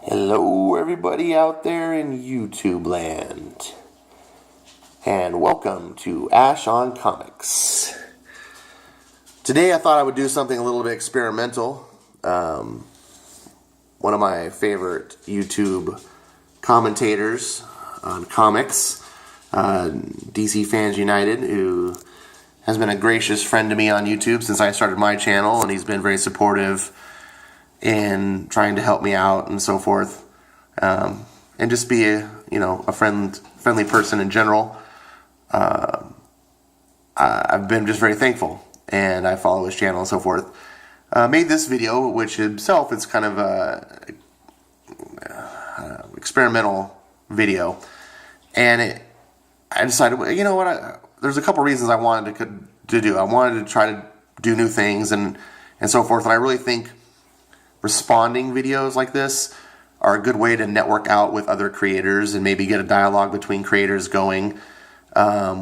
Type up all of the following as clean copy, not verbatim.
Hello everybody out there in YouTube land, and welcome to Ash on Comics. Today I thought I would do something a little bit experimental. One of my favorite YouTube commentators on comics, DC Fans United, who has been a gracious friend to me on YouTube since I started my channel, and he's been very supportive in trying to help me out and so forth, and just be a friendly person in general. I've been just very thankful, and I follow his channel and so forth. Made this video, which itself is kind of a experimental video, and I decided, you know what, there's a couple reasons I wanted to do. I wanted to try to do new things and so forth, and I really think responding videos like this are a good way to network out with other creators and maybe get a dialogue between creators going,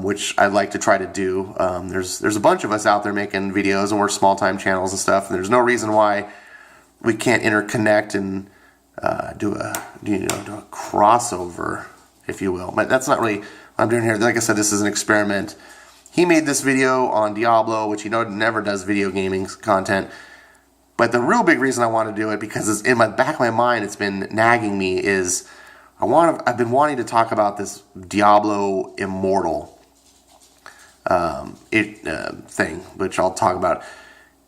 which I'd like to try to do. There's a bunch of us out there making videos, and we're small-time channels and stuff, and there's no reason why we can't interconnect and do a crossover, if you will. But that's not really what I'm doing here. Like I said, this is an experiment. He made this video on Diablo, which never does video gaming content. But the real big reason I want to do it, because it's in my back of my mind, it's been nagging me, is I've been wanting to talk about this Diablo Immortal thing, which I'll talk about,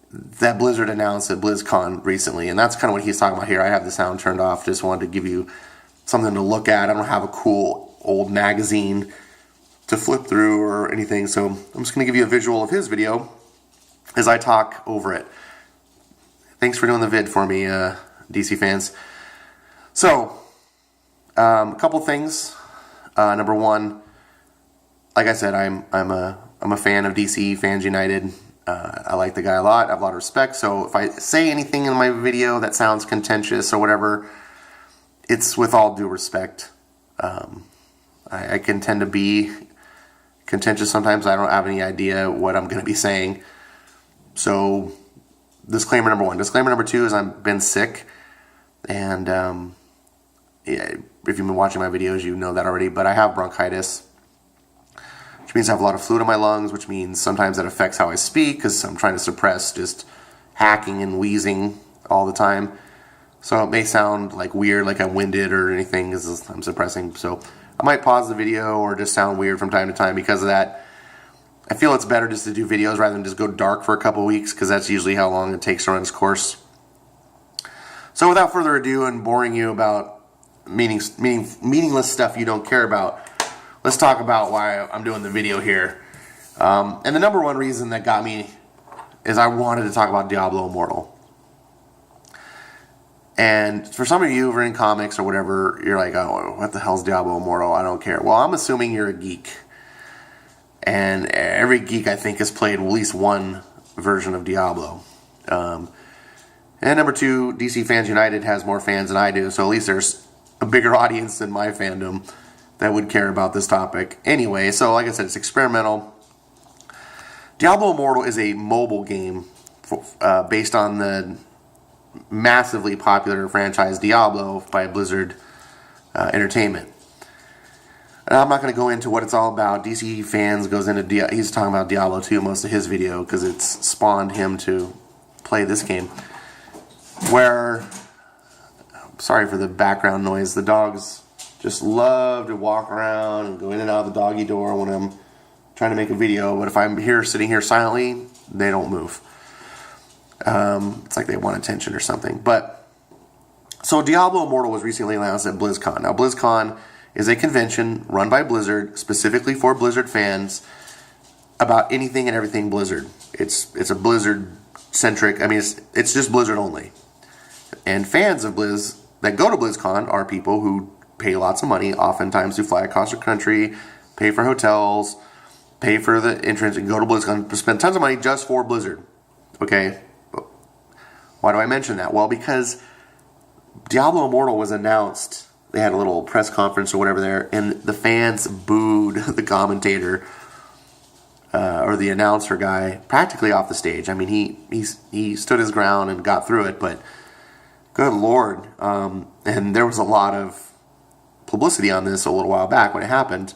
that Blizzard announced at BlizzCon recently, and that's kind of what he's talking about here. I have the sound turned off, just wanted to give you something to look at. I don't have a cool old magazine to flip through or anything, so I'm just going to give you a visual of his video as I talk over it. Thanks for doing the vid for me, DC fans. So, a couple things. Number one, like I said, I'm a fan of DC Fans United. I like the guy a lot. I have a lot of respect. So if I say anything in my video that sounds contentious or whatever, it's with all due respect. I can tend to be contentious sometimes. I don't have any idea what I'm going to be saying. So, disclaimer number one. Disclaimer number two is I've been sick, and yeah, if you've been watching my videos, you know that already, but I have bronchitis, which means I have a lot of fluid in my lungs, which means sometimes that affects how I speak, because I'm trying to suppress just hacking and wheezing all the time. So it may sound like weird, like I'm winded or anything, because I'm suppressing. So I might pause the video or just sound weird from time to time because of that. I feel it's better just to do videos rather than just go dark for a couple weeks, because that's usually how long it takes to run its course. So without further ado, and boring you about meaningless stuff you don't care about, let's talk about why I'm doing the video here. And the number one reason that got me is I wanted to talk about Diablo Immortal. And for some of you who are in comics or whatever, you're like, oh, what the hell's Diablo Immortal? I don't care. Well, I'm assuming you're a geek. And every geek, I think, has played at least one version of Diablo. And number two, DC Fans United has more fans than I do, so at least there's a bigger audience than my fandom that would care about this topic. Anyway, so like I said, it's experimental. Diablo Immortal is a mobile game based on the massively popular franchise Diablo by Blizzard Entertainment. And I'm not going to go into what it's all about. DC Fans goes into he's talking about Diablo 2 most of his video, because it's spawned him to play this game. Where, sorry for the background noise, the dogs just love to walk around and go in and out of the doggy door when I'm trying to make a video. But if I'm sitting here silently, they don't move. It's like they want attention or something. But so Diablo Immortal was recently announced at BlizzCon. Now BlizzCon is a convention run by Blizzard, specifically for Blizzard fans, about anything and everything Blizzard. It's a Blizzard-centric, I mean, it's just Blizzard only. And fans of Blizz that go to BlizzCon are people who pay lots of money, oftentimes to fly across the country, pay for hotels, pay for the entrance, and go to BlizzCon, spend tons of money just for Blizzard. Okay? Why do I mention that? Well, because Diablo Immortal was announced. They had a little press conference or whatever there, and the fans booed the commentator or the announcer guy practically off the stage. I mean, he stood his ground and got through it, but Good Lord. And there was a lot of publicity on this a little while back when it happened.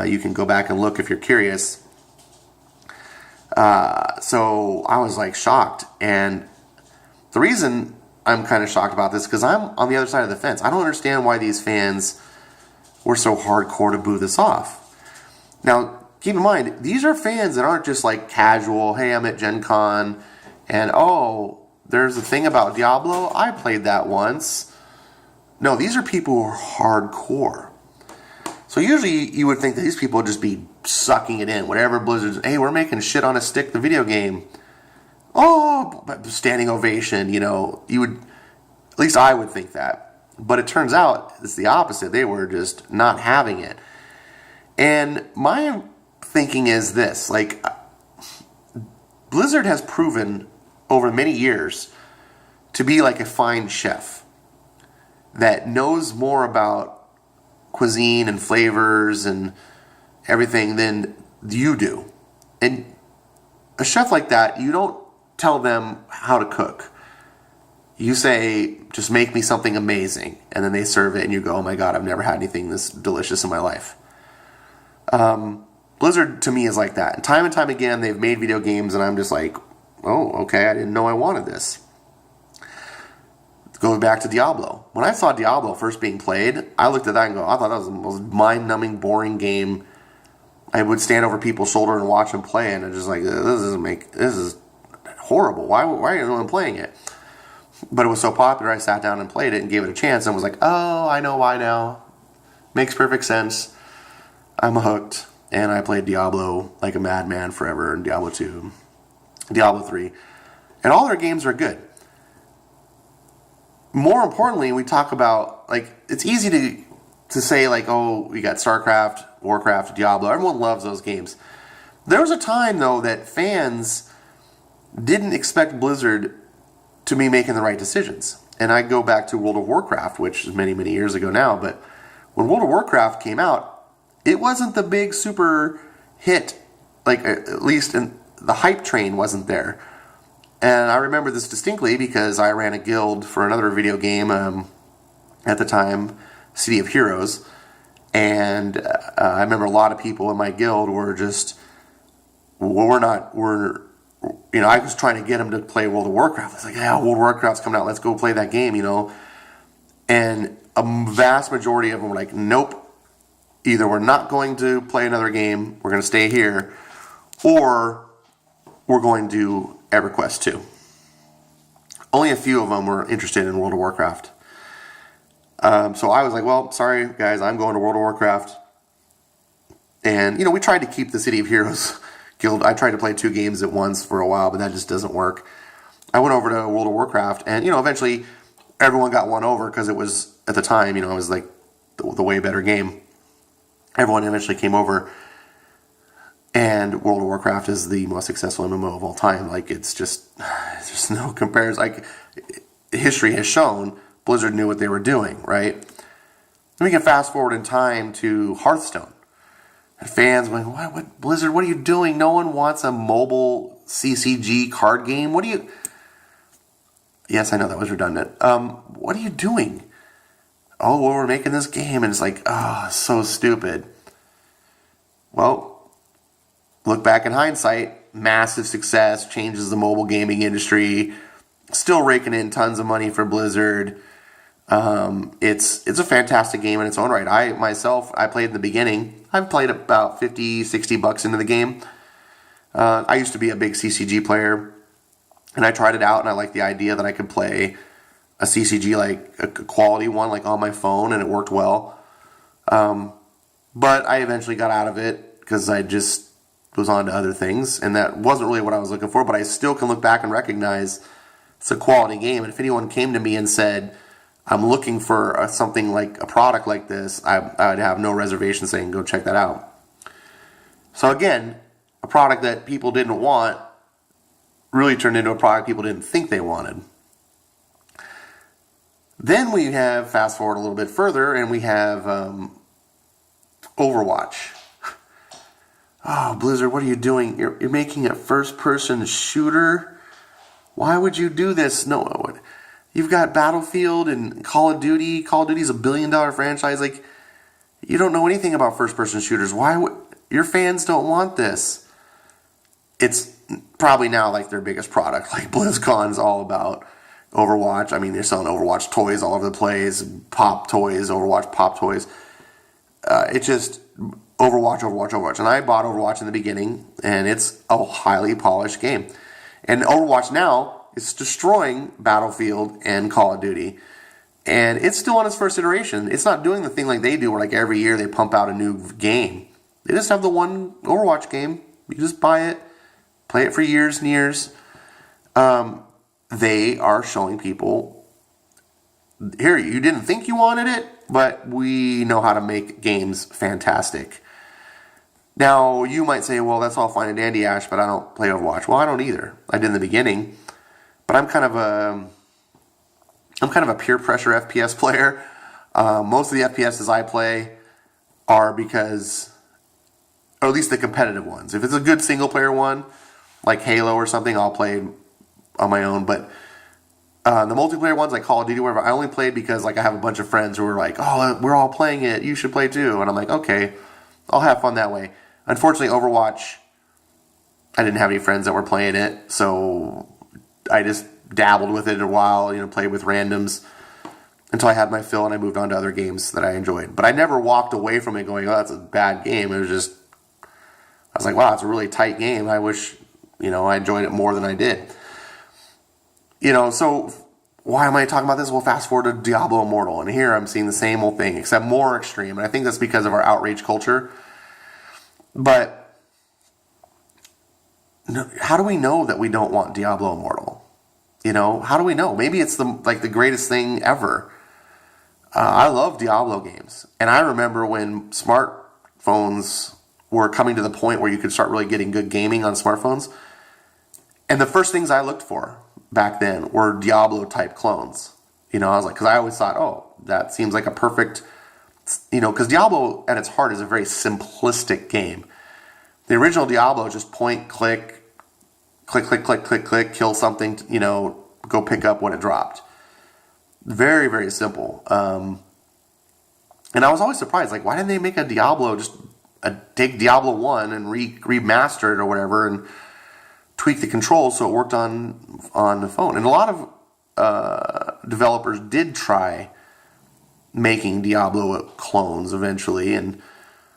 You can go back and look if you're curious. So I was like shocked. And the reason I'm kind of shocked about this because I'm on the other side of the fence. I don't understand why these fans were so hardcore to boo this off. Now, keep in mind, these are fans that aren't just like casual, hey, I'm at Gen Con, and oh, there's a thing about Diablo, I played that once. No, these are people who are hardcore. So usually you would think that these people would just be sucking it in. Whatever Blizzard's, hey, we're making shit on a stick, the video game. Oh, standing ovation, you know, you would, at least I would think that. But it turns out it's the opposite. They were just not having it. And my thinking is this, like, Blizzard has proven over many years to be like a fine chef that knows more about cuisine and flavors and everything than you do. And a chef like that, you don't tell them how to cook. You say, just make me something amazing. And then they serve it and you go, oh my God, I've never had anything this delicious in my life. Blizzard to me is like that. And time again, they've made video games and I'm just like, oh, okay, I didn't know I wanted this. Going back to Diablo. When I saw Diablo first being played, I looked at that and go, I thought that was the most mind-numbing, boring game. I would stand over people's shoulder and watch them play and I'm just like, this is horrible. Why are you even playing it? But it was so popular, I sat down and played it and gave it a chance and was like, oh, I know why now. Makes perfect sense. I'm hooked. And I played Diablo like a madman forever, and Diablo 2, Diablo 3. And all their games are good. More importantly, we talk about, like, it's easy to say, like, oh, we got StarCraft, Warcraft, Diablo. Everyone loves those games. There was a time, though, that fans didn't expect Blizzard to be making the right decisions. And I go back to World of Warcraft, which is many, many years ago now. But when World of Warcraft came out, it wasn't the big super hit, like at least the hype train wasn't there. And I remember this distinctly because I ran a guild for another video game at the time, City of Heroes. And I remember a lot of people in my guild were just, I was trying to get them to play World of Warcraft. I was like, yeah, World of Warcraft's coming out, let's go play that game, you know. And a vast majority of them were like, nope. Either we're not going to play another game, we're going to stay here, or we're going to EverQuest 2. Only a few of them were interested in World of Warcraft. So I was like, well, sorry guys, I'm going to World of Warcraft. And, you know, we tried to keep the City of Heroes guild. I tried to play 2 games at once for a while, but that just doesn't work. I went over to World of Warcraft, and, you know, eventually everyone got won over because it was, at the time, you know, it was like the way better game. Everyone eventually came over, and World of Warcraft is the most successful MMO of all time. Like, it's just no comparison. Like, history has shown Blizzard knew what they were doing, right? And we can fast forward in time to Hearthstone. And fans going, what, Blizzard, what are you doing? No one wants a mobile CCG card game. What are you... Yes, I know that was redundant. What are you doing? Oh, well, we're making this game, and it's like, oh, so stupid. Well, look back in hindsight, massive success, changes the mobile gaming industry, still raking in tons of money for Blizzard. It's a fantastic game in its own right. I played in the beginning. I've played about $50-$60 into the game. I used to be a big CCG player, and I tried it out, and I liked the idea that I could play a CCG, like a quality one, like on my phone, and it worked well. But I eventually got out of it because I just was on to other things, and that wasn't really what I was looking for, but I still can look back and recognize it's a quality game. And if anyone came to me and said, I'm looking for something like a product like this, I'd have no reservation saying, go check that out. So again, a product that people didn't want really turned into a product people didn't think they wanted. Then we have, fast forward a little bit further, and we have Overwatch. Oh, Blizzard, what are you doing? You're making a first-person shooter? Why would you do this? No, You've got Battlefield and Call of Duty. Call of Duty's $1 billion franchise. Like, you don't know anything about first-person shooters. Why would your fans don't want this? It's probably now like their biggest product. Like BlizzCon's all about Overwatch. I mean, they're selling Overwatch toys all over the place, pop toys, Overwatch pop toys. It's just Overwatch. And I bought Overwatch in the beginning, and it's a highly polished game. And Overwatch now is destroying Battlefield and Call of Duty. And it's still on its first iteration. It's not doing the thing like they do where like every year they pump out a new game. They just have the one Overwatch game. You just buy it, play it for years and years. They are showing people, here, you didn't think you wanted it, but we know how to make games fantastic. Now, you might say, well, that's all fine and dandy, Ash, but I don't play Overwatch. Well, I don't either. I did in the beginning. But I'm kind of a peer pressure FPS player. Most of the FPSs I play are because, or at least the competitive ones. If it's a good single player one, like Halo or something, I'll play on my own. But the multiplayer ones, like Call of Duty, whatever, I only played because like I have a bunch of friends who are like, oh, we're all playing it, you should play too. And I'm like, okay, I'll have fun that way. Unfortunately, Overwatch, I didn't have any friends that were playing it, so I just dabbled with it a while, played with randoms until I had my fill and I moved on to other games that I enjoyed. But I never walked away from it going, oh, that's a bad game. It was just, I was like, wow, it's a really tight game. I wish, I enjoyed it more than I did. So why am I talking about this? Well, fast forward to Diablo Immortal, and here I'm seeing the same old thing, except more extreme. And I think that's because of our outrage culture. But how do we know that we don't want Diablo Immortal? How do we know? Maybe it's the greatest thing ever. I love Diablo games. And I remember when smartphones were coming to the point where you could start really getting good gaming on smartphones. And the first things I looked for back then were Diablo-type clones. I was like, because I always thought, oh, that seems like a perfect, because Diablo at its heart is a very simplistic game. The original Diablo, just point, click, kill something, go pick up what it dropped. Very, very simple. And I was always surprised, like, why didn't they make a Diablo, take Diablo 1 and remaster it or whatever and tweak the controls so it worked on the phone. And a lot of developers did try making Diablo clones eventually, and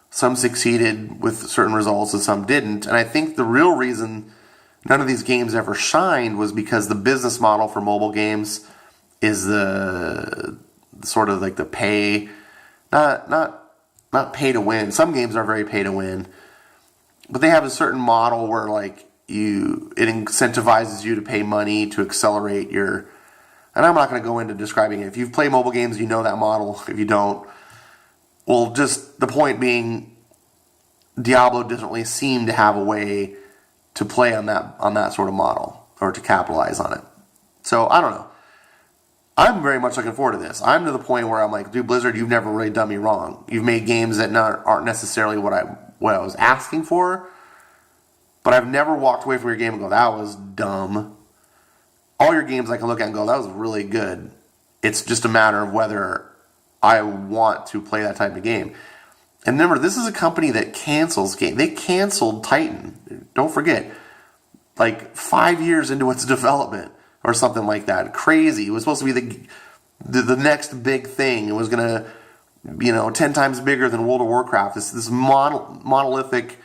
some succeeded with certain results and some didn't. And I think the real reason none of these games ever shined was because the business model for mobile games is the sort of like the pay, not pay to win. Some games are very pay to win, but they have a certain model where like it incentivizes you to pay money to accelerate your. And I'm not going to go into describing it. If you've played mobile games, you know that model. If you don't, well, just the point being, Diablo doesn't really seem to have a way to play on that sort of model or to capitalize on it. So I don't know. I'm very much looking forward to this. I'm to the point where I'm like, dude, Blizzard, you've never really done me wrong. You've made games that aren't necessarily what I was asking for, but I've never walked away from your game and go, that was dumb. All your games I can look at and go, that was really good. It's just a matter of whether I want to play that type of game. And remember, this is a company that cancels games. They canceled Titan. Don't forget. Like 5 years into its development or something like that. Crazy. It was supposed to be the next big thing. It was going to, 10 times bigger than World of Warcraft. This monolithic,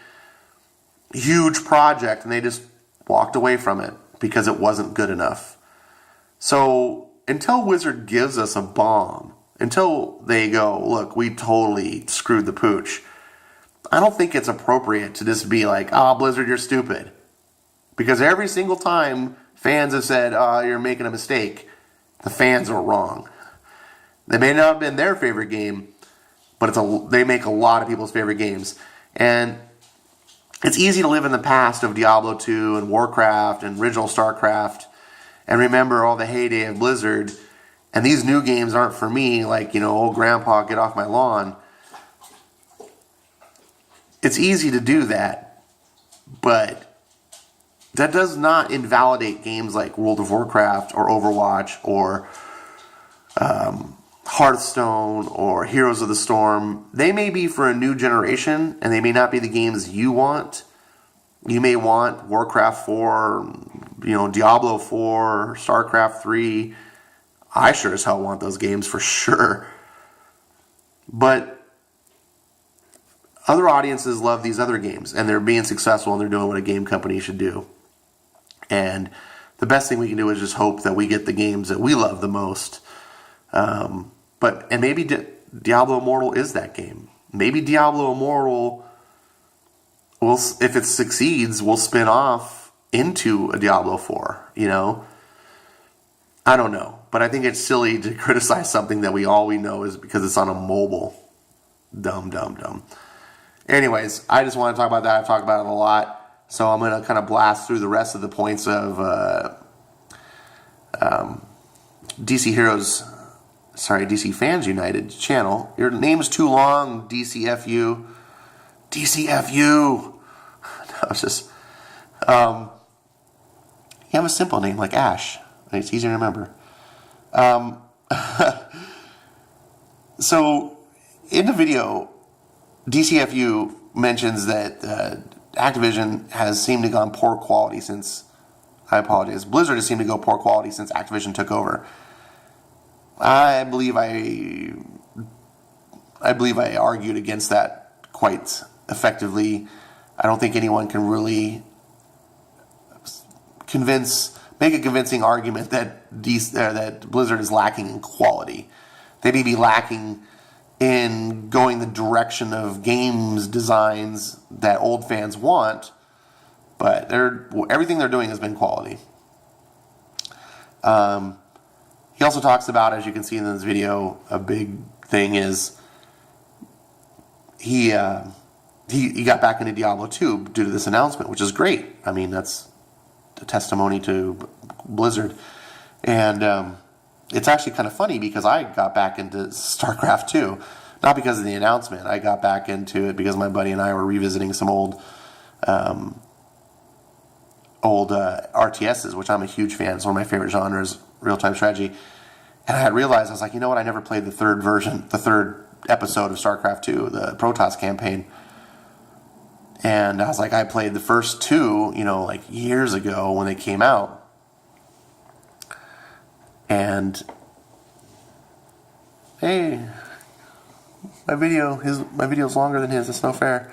huge project, and they just walked away from it because it wasn't good enough. So until Wizard gives us a bomb, until they go, look, we totally screwed the pooch, I don't think it's appropriate to just be like, Blizzard, you're stupid. Because every single time fans have said, you're making a mistake, the fans are wrong. They may not have been their favorite game, but they make a lot of people's favorite games. And it's easy to live in the past of Diablo 2 and Warcraft and original StarCraft and remember all the heyday of Blizzard. And these new games aren't for me, like, old grandpa, get off my lawn. It's easy to do that, but that does not invalidate games like World of Warcraft or Overwatch or Hearthstone or Heroes of the Storm. They may be for a new generation, and they may not be the games you want. You may want Warcraft 4, Diablo 4, StarCraft 3. I sure as hell want those games for sure. But other audiences love these other games, and they're being successful, and they're doing what a game company should do. And the best thing we can do is just hope that we get the games that we love the most. And maybe Diablo Immortal is that game. Maybe Diablo Immortal will, if it succeeds, will spin off into a Diablo 4, I don't know. But I think it's silly to criticize something that we know is because it's on a mobile. Dumb. Anyways, I just want to talk about that. I've talked about it a lot. So I'm going to kind of blast through the rest of the points of DC Fans United channel. Your name's too long, DCFU. DCFU! No, it's just... you have a simple name like Ash. It's easy to remember. So, in the video, DCFU mentions that Activision has seemed to gone poor quality since... I apologize. Blizzard has seemed to go poor quality since Activision took over. I believe I argued against that quite effectively. I don't think anyone can really make a convincing argument that that Blizzard is lacking in quality. They may be lacking in going the direction of games designs that old fans want, but everything they're doing has been quality. He also talks about, as you can see in this video, a big thing is he got back into Diablo 2 due to this announcement, which is great. I mean, that's a testimony to Blizzard. And it's actually kind of funny because I got back into StarCraft 2, not because of the announcement. I got back into it because my buddy and I were revisiting some old RTSs, which I'm a huge fan. It's one of my favorite genres, real-time strategy. And I had realized, I was like, you know what, I never played the third episode of StarCraft 2, the Protoss campaign. And I was like, I played the first two, like years ago when they came out. And, hey, my video's longer than his, it's no fair.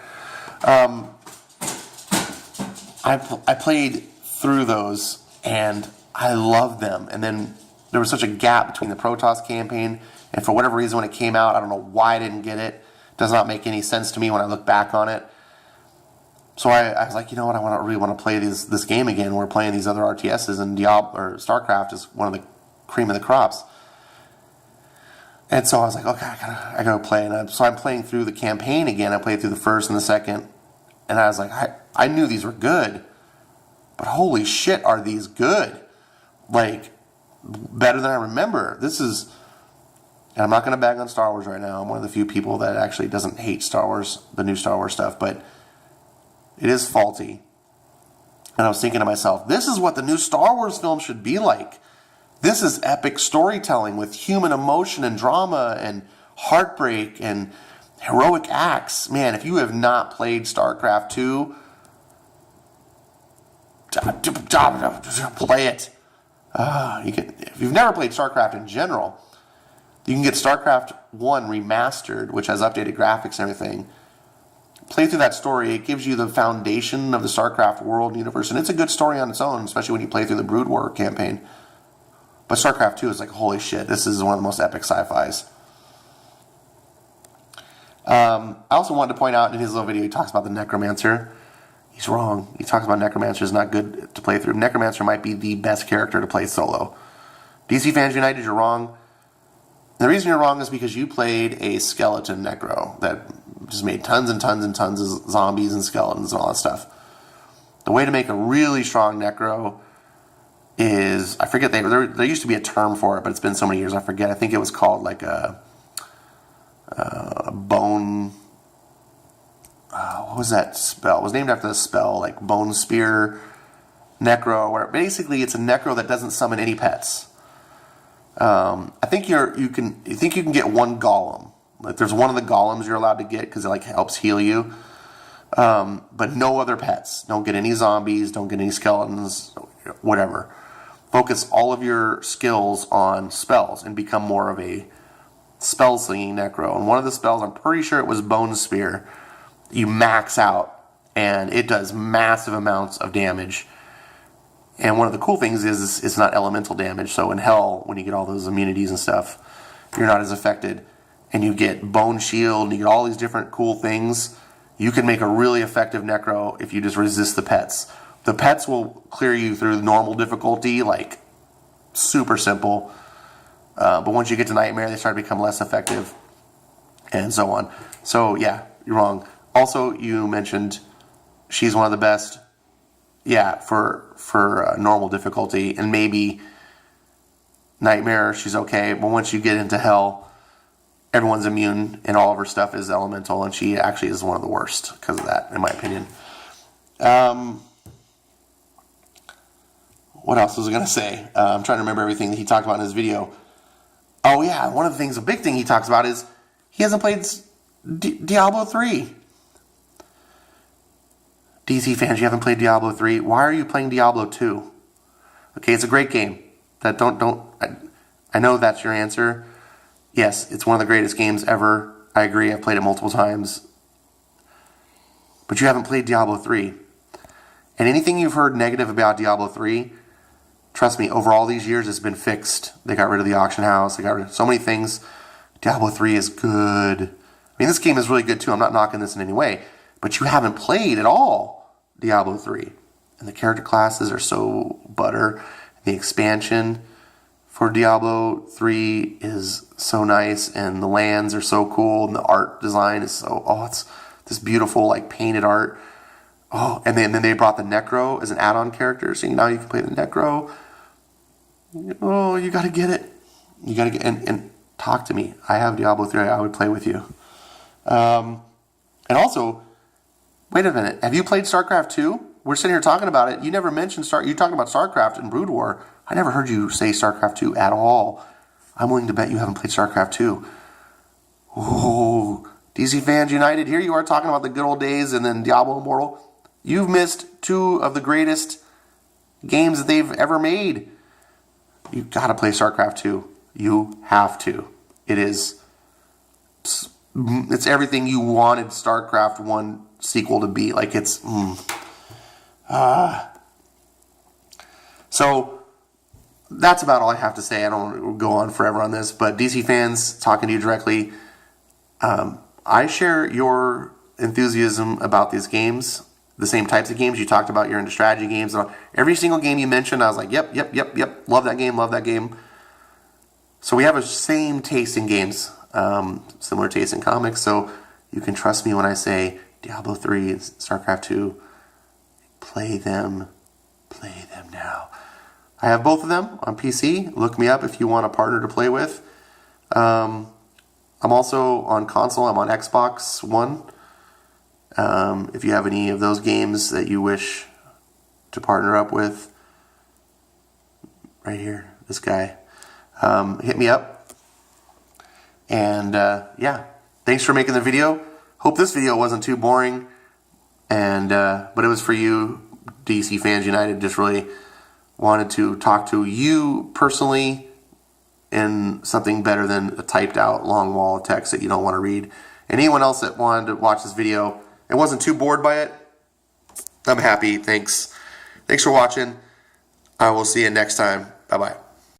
I played through those, and I loved them. And then there was such a gap between the Protoss campaign, and for whatever reason when it came out, I don't know why I didn't get it. It does not make any sense to me when I look back on it. So I was like, you know what, I really want to play this game again. We're playing these other RTSs, and Diablo or StarCraft is one of the cream of the crops. And so I was like, okay, I gotta play. And so I'm playing through the campaign again. I played through the first and the second, and I was like, I knew these were good, but holy shit, are these good? Like, better than I remember. This is, and I'm not going to bag on Star Wars right now. I'm one of the few people that actually doesn't hate Star Wars, the new Star Wars stuff, but it is faulty. And I was thinking to myself, this is what the new Star Wars film should be like. This is epic storytelling with human emotion and drama and heartbreak and heroic acts. Man, if you have not played StarCraft 2, play it. If you've never played StarCraft in general, you can get StarCraft 1 remastered, which has updated graphics and everything. Play through that story. It gives you the foundation of the StarCraft world and universe, and it's a good story on its own, especially when you play through the Brood War campaign. But StarCraft 2 is like, holy shit, this is one of the most epic sci-fis. I also wanted to point out in his little video, he talks about the Necromancer. He's wrong. He talks about Necromancer is not good to play through. Necromancer might be the best character to play solo. DC Fans United, you're wrong. And the reason you're wrong is because you played a skeleton Necro that just made tons and tons and tons of zombies and skeletons and all that stuff. The way to make a really strong Necro is, I forget, there used to be a term for it, but it's been so many years, I forget. I think it was called like a bone... what was that spell? It was named after the spell, like Bone Spear Necro, where basically it's a Necro that doesn't summon any pets. I think you can get one golem. Like there's one of the golems you're allowed to get because it like helps heal you. But no other pets. Don't get any zombies. Don't get any skeletons. Whatever. Focus all of your skills on spells and become more of a spell slinging necro. And one of the spells, I'm pretty sure it was Bone Spear. You max out, and it does massive amounts of damage. And one of the cool things is it's not elemental damage. So in Hell, when you get all those immunities and stuff, you're not as affected. And you get Bone Shield, and you get all these different cool things. You can make a really effective necro if you just resist the pets. The pets will clear you through the normal difficulty, like super simple. But once you get to Nightmare, they start to become less effective, and so on. So yeah, you're wrong. Also, you mentioned she's one of the best. Yeah, for normal difficulty, and maybe Nightmare, she's okay. But once you get into Hell, everyone's immune, and all of her stuff is elemental, and she actually is one of the worst because of that, in my opinion. What else was I going to say? I'm trying to remember everything that he talked about in his video. Oh, yeah, one of the things, a big thing he talks about is he hasn't played Diablo 3. DC fans, you haven't played Diablo 3. Why are you playing Diablo 2? Okay, it's a great game. I know that's your answer. Yes, it's one of the greatest games ever. I agree, I've played it multiple times. But you haven't played Diablo 3. And anything you've heard negative about Diablo 3, trust me, over all these years, it's been fixed. They got rid of the auction house. They got rid of so many things. Diablo 3 is good. I mean, this game is really good, too. I'm not knocking this in any way. But you haven't played at all Diablo 3. And the character classes are so butter. The expansion for Diablo 3 is so nice. And the lands are so cool. And the art design is so... Oh, it's this beautiful, like, painted art. Oh, and then they brought the Necro as an add-on character. So now you can play the Necro. Oh, you got to get it. You got to get... And talk to me. I have Diablo 3. I would play with you. And also... Wait a minute. Have you played StarCraft 2? We're sitting here talking about it. You never mentioned you talking about StarCraft and Brood War. I never heard you say StarCraft 2 at all. I'm willing to bet you haven't played StarCraft 2. Oh, DC Fans United, here you are talking about the good old days and then Diablo Immortal. You've missed two of the greatest games that they've ever made. You got to play StarCraft 2. You have to. It's everything you wanted StarCraft 1 sequel to be. Like it's so that's about all I have to say. I don't want to go on forever on this, but DC Fans, talking to you directly, I share your enthusiasm about these games, the same types of games you talked about. You're into strategy games. Every single game you mentioned, I was like, yep, love that game. So we have a same taste in games, similar taste in comics, so you can trust me when I say Diablo 3 and StarCraft 2, play them now. I have both of them on PC. Look me up if you want a partner to play with. I'm also on console. I'm on Xbox One. If you have any of those games that you wish to partner up with, right here, this guy, hit me up. And yeah, thanks for making the video. Hope this video wasn't too boring, and but it was for you, DC Fans United. Just really wanted to talk to you personally in something better than a typed out long wall of text that you don't want to read. And anyone else that wanted to watch this video and wasn't too bored by it, I'm happy. Thanks for watching. I will see you next time. Bye-bye.